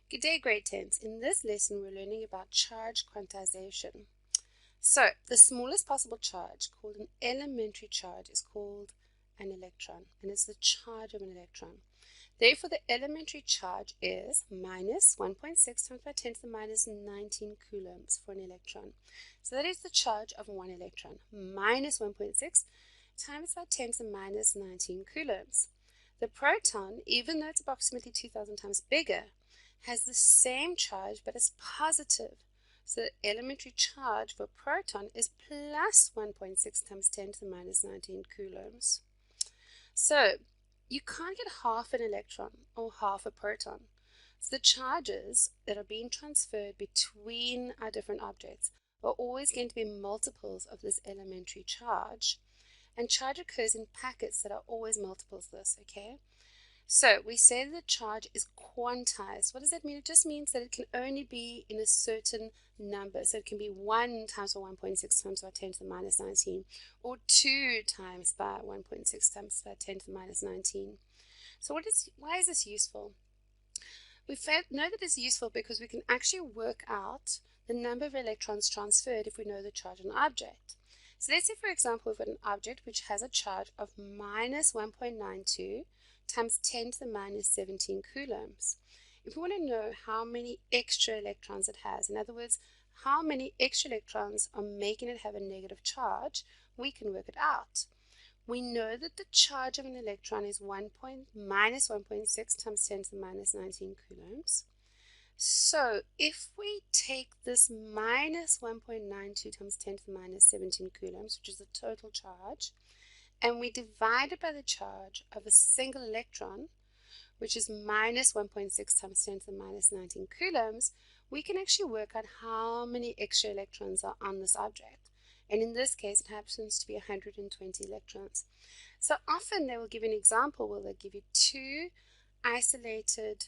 Good day, grade 10s. In this lesson, we're learning about charge quantization. So, the smallest possible charge, called an elementary charge, is called an electron, and it's the charge of an electron. Therefore, the elementary charge is minus 1.6 times by 10 to the minus 19 coulombs for an electron. So that is the charge of one electron, minus 1.6 times by 10 to the minus 19 coulombs. The proton, even though it's approximately 2,000 times bigger, has the same charge but is positive. So the elementary charge for a proton is plus 1.6 times 10 to the minus 19 coulombs. So you can't get half an electron or half a proton. So the charges that are being transferred between our different objects are always going to be multiples of this elementary charge. And charge occurs in packets that are always multiples of this, okay? So we say the charge is quantized. What does that mean? It just means that it can only be in a certain number. So it can be 1 times by 1.6 times by 10 to the minus 19, or 2 times by 1.6 times by 10 to the minus 19. So why is this useful? We know that it's useful because we can actually work out the number of electrons transferred if we know the charge on an object. So let's say, for example, we've got an object which has a charge of minus 1.92 times 10 to the minus 17 coulombs. If we want to know how many extra electrons it has, in other words, how many extra electrons are making it have a negative charge, we can work it out. We know that the charge of an electron is minus 1.6 times 10 to the minus 19 coulombs. So if we take this minus 1.92 times 10 to the minus 17 coulombs, which is the total charge, and we divide it by the charge of a single electron, which is minus 1.6 times 10 to the minus 19 coulombs, we can actually work out how many extra electrons are on this object. And in this case, it happens to be 120 electrons. So often they will give you an example where they'll give you two isolated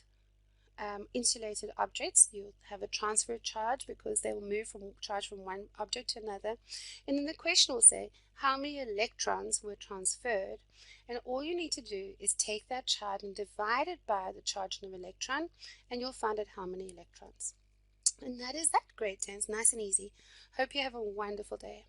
insulated objects. You'll have a transfer charge because they will move from charge from one object to another, and then the question will say how many electrons were transferred, and all you need to do is take that charge and divide it by the charge of an electron, and you'll find out how many electrons. And that is that, grade 10. It's nice and easy. Hope you have a wonderful day.